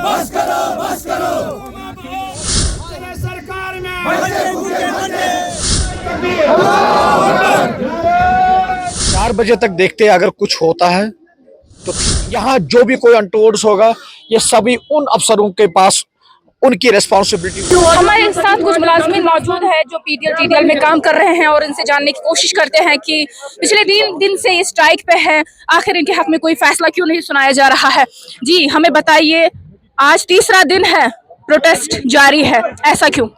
बस करो बस करो। सरकार में 4 बजे तक देखते हैं, अगर कुछ होता है तो यहाँ जो भी कोई अनटोवर्ड्स होगा ये सभी उन अफसरों के पास उनकी रिस्पॉन्सिबिलिटी। हमारे साथ कुछ मुलाजमीन मौजूद है जो पीडीएल टीडीएल में काम कर रहे हैं और इनसे जानने की कोशिश करते हैं कि पिछले 3 दिन से ये स्ट्राइक पे है, आखिर इनके हक में कोई फैसला क्यों नहीं सुनाया जा रहा है। जी हमें बताइए, आज तीसरा दिन है, प्रोटेस्ट जारी है, ऐसा क्यों?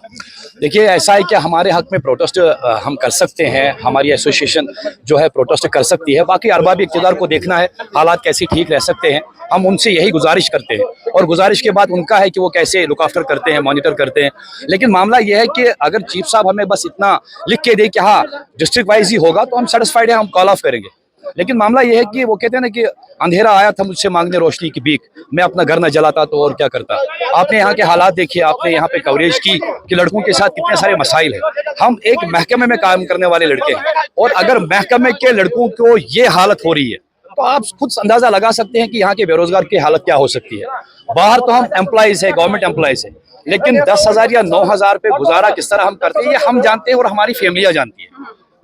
देखिए, ऐसा है कि हमारे हक में प्रोटेस्ट हम कर सकते हैं, हमारी एसोसिएशन जो है प्रोटेस्ट कर सकती है। बाकी अरबाब इक़्तिदार को देखना है हालात कैसे ठीक रह सकते हैं, हम उनसे यही गुजारिश करते हैं और गुजारिश के बाद उनका है कि वो कैसे लुक आफ्टर करते हैं, मॉनिटर करते हैं। लेकिन मामला ये है कि अगर चीफ साहब हमें बस इतना लिख के दे कि हाँ डिस्ट्रिक्ट वाइज ही होगा तो हम सेटिस्फाइड है, हम कॉल ऑफ करेंगे। लेकिन मामला यह है कि वो कहते हैं ना कि अंधेरा आया था मुझसे मांगने रोशनी की भीख, मैं अपना घर न जलाता तो और क्या करता। आपने यहाँ के हालात देखिए, आपने यहाँ पे कवरेज की कि लड़कों के साथ कितने सारे मसाइल हैं। हम एक महकमे में काम करने वाले लड़के हैं और अगर महकमे के लड़कों को ये हालत हो रही है तो आप खुद अंदाजा लगा सकते हैं कि यहाँ के बेरोजगार की हालत क्या हो सकती है। बाहर तो हम एम्प्लॉइज है, गवर्नमेंट एम्प्लॉइज है, लेकिन 10,000 या 9,000 पे गुजारा किस तरह हम करते हैं ये हम जानते हैं और हमारी फैमिलियाँ जानती है।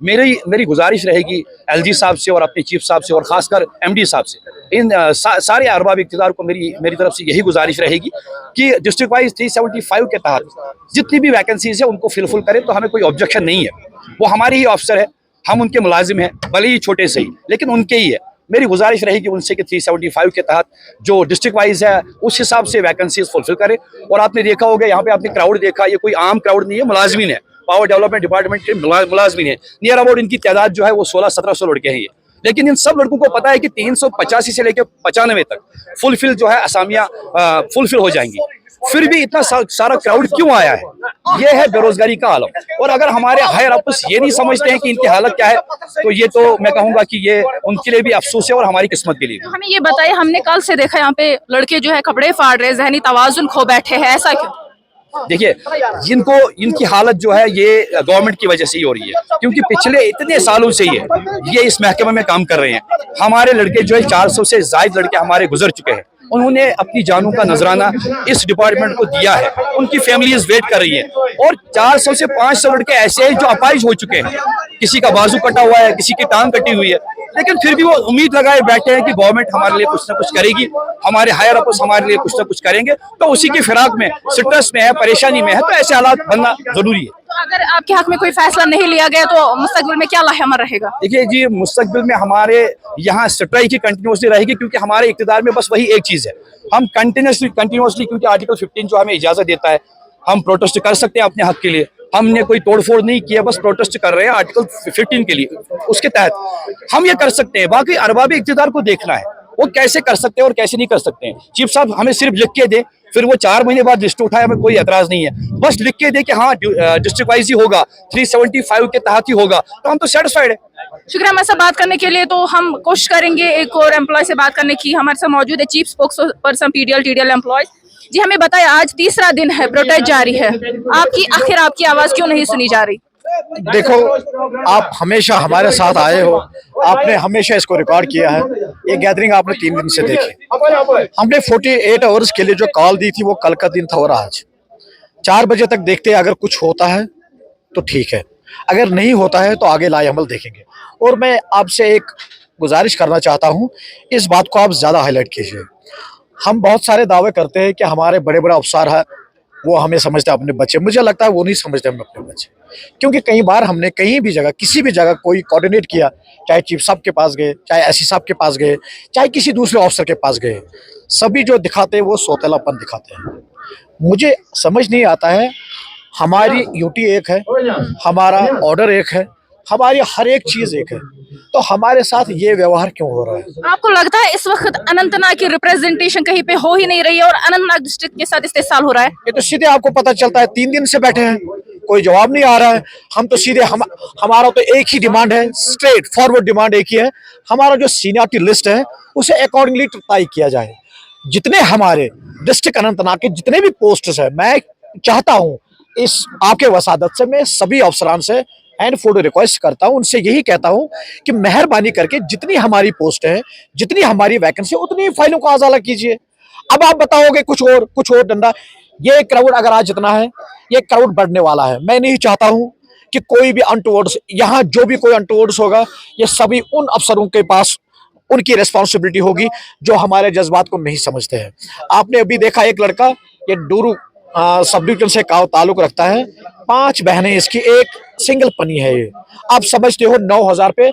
मेरी गुजारिश रहेगी एलजी साहब से और अपने चीफ साहब से और खासकर एमडी साहब से, इन सारे अरबाब इक़्तिदार को मेरी तरफ से यही गुजारिश रहेगी कि डिस्ट्रिक्ट वाइज 375 के तहत जितनी भी वैकेंसीज है उनको फिलफुल करें। तो हमें कोई ऑब्जेक्शन नहीं है, वो हमारे ही ऑफिसर है, हम उनके मुलाजिम हैं, भले ही छोटे से ही, लेकिन उनके ही है। मेरी गुजारिश रहेगी उनसे कि 375 के तहत जो डिस्ट्रिक्ट वाइज है उस हिसाब से वैकेंसीज फुलफिल करें। और आपने देखा होगा यहाँ पे आपने क्राउड देखा, ये कोई आम क्राउड नहीं है, मुलाजमीन है, पावर डेवलपमेंट डिपार्टमेंट के मुलाजमीन है। नियर अबाउट इनकी तादाद जो है वो 1600-1700 लड़के हैं ये। लेकिन इन सब लड़कों को पता है कि 385 से लेकर 95 तक फुलफिल जो है असामियाँ फुलफिल हो जाएंगी। फिर भी इतना सारा क्राउड क्यों आया है? ये है बेरोजगारी का आलम। और अगर हमारे हायर अप्स ये नहीं समझते हैं कि इनकी हालत क्या है तो ये तो मैं कहूँगा कि ये उनके लिए भी अफसोस है और हमारी किस्मत के लिए भी। हमें ये बताइए, हमने कल से देखा यहाँ पे लड़के जो है कपड़े फाड़ रहे, जहनी तवाजुन खो बैठे हैं, ऐसा क्यों? देखिए, इनकी हालत जो है ये गवर्नमेंट की वजह से ही हो रही है, क्योंकि पिछले इतने सालों से ये इस महकमे में काम कर रहे हैं। हमारे लड़के जो है 400 से ज्यादा लड़के हमारे गुजर चुके हैं, उन्होंने अपनी जानों का नजराना इस डिपार्टमेंट को दिया है, उनकी फैमिलीज वेट कर रही है। और 400 से 500 लड़के ऐसे हैं जो अपाहिज हो चुके हैं, किसी का बाजू कटा हुआ है, किसी की टांग कटी हुई है, लेकिन फिर भी वो उम्मीद लगाए बैठे हैं कि गवर्नमेंट हमारे लिए कुछ ना कुछ करेगी, हमारे हायर अप्स हमारे लिए कुछ ना कुछ करेंगे। तो उसी की फिराक में, स्ट्रेस में है, परेशानी में है, तो ऐसे हालात बनना जरूरी है। तो अगर आपके हक में कोई फैसला नहीं लिया गया तो मुस्तकबिल में क्या लाहेमर रहेगा? देखिए जी, मुस्तकबिल में हमारे यहाँ स्ट्राइक ही कंटिन्यूसली रहेगी, क्योंकि हमारे इक़्तिदार में बस वही एक चीज़ है, हम कंटिन्यूसली क्योंकि आर्टिकल 15 जो हमें इजाज़त देता है हम प्रोटेस्ट कर सकते हैं अपने हक के लिए। हमने कोई तोड़फोड़ नहीं किया, बस प्रोटेस्ट कर रहे हैं आर्टिकल 15 के लिए, उसके तहत हम ये कर सकते हैं। बाकी अरबाब इक़्तिदार को देखना है वो कैसे कर सकते हैं और कैसे नहीं कर सकते हैं। चीफ साहब हमें सिर्फ लिख के दे, फिर वो 4 महीने बाद लिस्ट उठाए, हमें कोई एतराज नहीं है। बस लिख के दे कि हाँ डिस्ट्रिक्ट वाइज ही होगा, 375 के तहत ही होगा, तो हम तो सेटिस्फाइड है। शुक्रिया हमारे साथ बात करने के लिए। तो हम कोशिश करेंगे एक और एम्प्लॉय से बात करने की। हमारे साथ मौजूद है chief spokesperson PDL TDL एम्प्लॉय। जी हमें बताएं, आज तीसरा दिन है, प्रोटेस्ट जारी है, आपकी आवाज क्यों नहीं सुनी जा रही? देखो, आप हमेशा हमारे साथ आए हो, आपने हमेशा इसको रिकॉर्ड किया है। ये गैदरिंग आपने 3 दिन से देखी। हमने 48 आवर्स के लिए जो कॉल दी थी वो कल का दिन था और आज 4 बजे तक देखते हैं, अगर कुछ होता है तो ठीक है, अगर नहीं होता है तो आगे लाएअमल देखेंगे। और मैं आपसे एक गुजारिश करना चाहता हूँ, इस बात को आप ज़्यादा हाईलाइट कीजिए। हम बहुत सारे दावे करते हैं कि हमारे बड़े बड़े अफसर हैं, वो हमें समझते हैं अपने बच्चे। मुझे लगता है वो नहीं समझते हम अपने बच्चे, क्योंकि कई बार हमने कहीं भी जगह, किसी भी जगह कोई कोऑर्डिनेट किया, चाहे चीफ साहब के पास गए, चाहे एससी साहब के पास गए, चाहे किसी दूसरे ऑफिसर के पास गए, सभी जो दिखाते हैं वो सौतेलापन दिखाते हैं। मुझे समझ नहीं आता है, हमारी यूटी एक है, हमारा ऑर्डर एक है, हमारी हर एक चीज एक है, तो हमारे साथ ये व्यवहार क्यों हो रहा है? आपको लगता है इस वक्त अनंतनाग की रिप्रेजेंटेशन कहीं पे हो ही नहीं रही है और अनंतनाग डिस्ट्रिक्ट के साथ इस्तेसाल हो रहा है? ये तो सीधे आपको पता चलता है, 3 दिन से बैठे हैं, कोई जवाब नहीं आ रहा है। हम तो सीधे हमारा तो एक ही डिमांड है, स्ट्रेट फॉरवर्ड डिमांड एक ही है, हमारा जो सीनियरिटी लिस्ट है उसे अकॉर्डिंगली तय किया जाए। जितने हमारे डिस्ट्रिक्ट अनंतनाग के जितने भी पोस्ट्स है, मैं चाहता हूँ इस आपके वसादत से मैं सभी अफसरान से एंड फोटो रिक्वेस्ट करता हूं, उनसे यही कहता हूं कि मेहरबानी करके जितनी हमारी पोस्ट है, जितनी हमारी वैकेंसी, उतनी फाइलों को आज़ादा कीजिए। अब आप बताओगे कुछ और धंधा। ये क्राउड अगर आज जितना है, ये क्राउड बढ़ने वाला है। मैं नहीं चाहता हूं कि कोई भी अनटूवर्ड्स, यहाँ जो भी कोई अनटूवर्ड्स होगा, ये सभी उन अफसरों के पास उनकी रिस्पॉन्सिबिलिटी होगी जो हमारे जज्बात को नहीं समझते हैं। आपने अभी देखा एक लड़का, ये डूरू सब डिवीजन से ताल्लुक रखता है, 5 बहनें इसकी, एक सिंगल पनी है ये। आप समझते हो 9,000 पे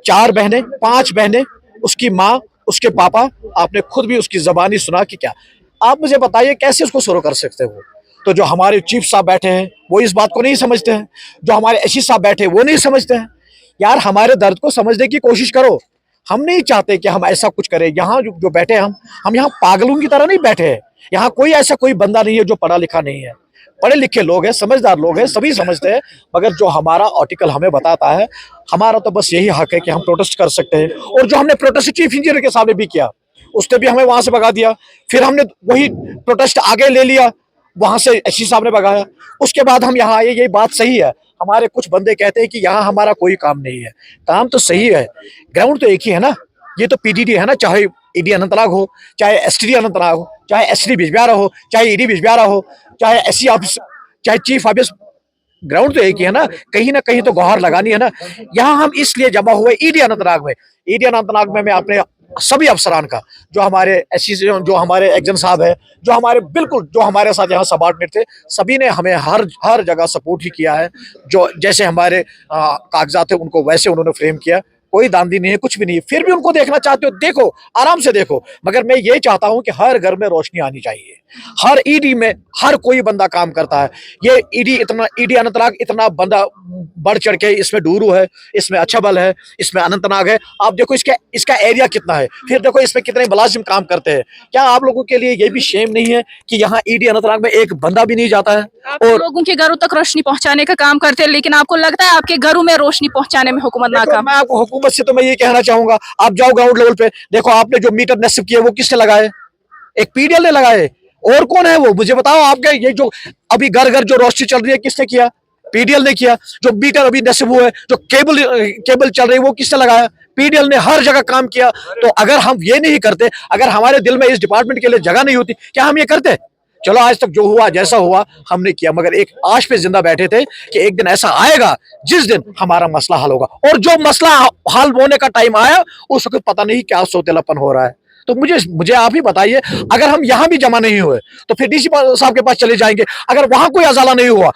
4 बहनें, 5 बहनें, उसकी माँ, उसके पापा, आपने खुद भी उसकी जबानी सुना कि क्या। आप मुझे बताइए कैसे उसको शुरू कर सकते हो। तो जो हमारे चीफ साहब बैठे हैं वो इस बात को नहीं समझते हैं, जो हमारे एससी साहब बैठे हैं वो नहीं समझते हैं। यार हमारे दर्द को समझने की कोशिश करो। हम नहीं चाहते कि हम ऐसा कुछ करें। यहाँ जो बैठे हैं, हम यहाँ पागलों की तरह नहीं बैठे हैं। यहाँ कोई ऐसा कोई बंदा नहीं है जो पढ़ा लिखा नहीं है। पढ़े लिखे लोग हैं, समझदार लोग हैं, सभी समझते हैं। मगर जो हमारा आर्टिकल हमें बताता है, हमारा तो बस यही हक है कि हम प्रोटेस्ट कर सकते हैं। और जो हमने प्रोटेस्ट चीफ इंजीनियर के सामने भी किया, उसने भी हमें वहां से भगा दिया। फिर हमने वही प्रोटेस्ट आगे ले लिया, वहां से एससी साहब ने भगाया। उसके बाद हम यहाँ आए। ये बात सही है, हमारे कुछ बंदे कहते हैं कि यहाँ हमारा कोई काम नहीं है। काम तो सही है, ग्राउंड तो एक ही है ना। ये तो पीडीडी है ना, चाहे ईडी अनंतनाग हो, चाहे एसटीडी अनंतनाग हो, चाहे एसटी बिजबिहारा हो, चाहे ईडी बिजबिहारा हो, चाहे एससी ऑफिस, चाहे चीफ ऑफिस, ग्राउंड तो एक ही है ना। कहीं तो गुहार लगानी है ना। यहाँ हम इसलिए जमा हुए ईडी अनंतनाग में। ईडी अनंतनाग में मैं अपने सभी अफसरान का, जो हमारे एससी, जो हमारे एक्जन साहब है, जो हमारे बिल्कुल जो हमारे साथ यहाँ सबॉर्डिनेट थे, सभी ने हमें हर जगह सपोर्ट ही किया है। जो जैसे हमारे कागजात थे उनको वैसे उन्होंने फ्रेम किया। कोई दांधी नहीं है, कुछ भी नहीं है। फिर भी उनको देखना चाहते हो, देखो, आराम से देखो। मगर मैं ये चाहता हूं कि हर घर में रोशनी आनी चाहिए। हर ईडी में हर कोई बंदा काम करता है। ये ईडी अनंतनाग इतना बंदा बढ़ चढ़ के, इसमें डूरू है, इसमें अछबल है, इसमें अनंतनाग है। आप देखो इसका एरिया कितना है, फिर देखो इसमें कितने मुलाजिम काम करते हैं। क्या आप लोगों के लिए ये भी शेम नहीं है कि यहाँ ईडी अनंतनाग में एक बंदा भी नहीं जाता है? और लोगों के घरों तक रोशनी पहुंचाने का काम करते हैं, लेकिन आपको लगता है आपके घरों में रोशनी पहुंचाने में हुकूमत नाकाम? मैं आपको हुकूमत से तो मैं ये कहना चाहूंगा, आप जाओ ग्राउंड लेवल पे, देखो आपने जो मीटर नस्ब किए वो किसने लगाए? एक पीडीएल ने लगाए। और कौन है वो, मुझे बताओ। आपके ये जो अभी घर घर जो रोशनी चल रही है, किसने किया? पीडीएल ने किया। जो मीटर अभी नस्ब हुए, जो केबल चल रही है, वो किसने लगाया? पीडीएल ने हर जगह काम किया। तो अगर हम ये नहीं करते, अगर हमारे दिल में इस डिपार्टमेंट के लिए जगह नहीं होती, क्या हम ये करते? चलो आज तक जो हुआ जैसा हुआ हमने किया, मगर एक आश पे जिंदा बैठे थे कि एक दिन ऐसा आएगा जिस दिन हमारा मसला हल होगा। और जो मसला हल होने का टाइम आया, उस वक्त पता नहीं क्या सौतेलापन हो रहा है। तो मुझे आप ही बताइए, अगर हम यहां भी जमा नहीं हुए तो फिर डीसी साहब के पास चले जाएंगे। अगर वहां कोई अजाला नहीं हुआ,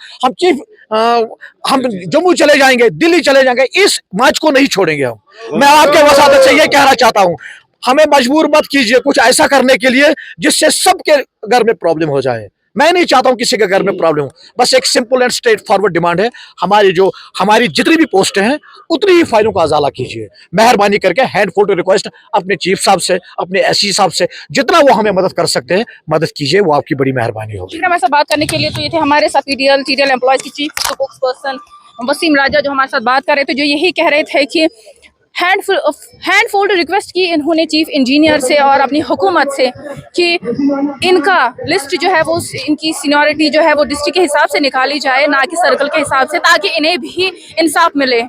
हम जम्मू चले जाएंगे, दिल्ली चले जाएंगे। इस मार्च को नहीं छोड़ेंगे हम। मैं आपके वसादत से ये कहना चाहता हूं, हमें मजबूर मत कीजिए कुछ ऐसा करने के लिए जिससे सबके घर में प्रॉब्लम हो जाए। मैं नहीं चाहता हूं किसी के घर में प्रॉब्लम हो। बस एक simple and straight forward demand है, हमारी जितनी भी पोस्ट हैं उतनी ही फाइलों का अजाला कीजिए। मेहरबानी करके हैंड फोल्ड रिक्वेस्ट अपने चीफ साहब से, अपने एससी साहब से, जितना वो हमें मदद कर सकते हैं मदद कीजिए, वो आपकी बड़ी मेहरबानी होगी। हमारे साथ बात करने के लिए तो ये थे हमारे साथ टीडीएल एम्प्लॉयज की चीफ स्पोक्स पर्सन वसीम राजा, जो हमारे साथ बात कर रहे थे, जो यही कह रहे थे कि हैंड फोल्ड रिक्वेस्ट की इन्होंने चीफ इंजीनियर से और अपनी हुकूमत से कि इनका लिस्ट जो है वो, इनकी सीनियरिटी जो है वो डिस्ट्रिक्ट के हिसाब से निकाली जाए, ना कि सर्कल के हिसाब से, ताकि इन्हें भी इंसाफ मिले।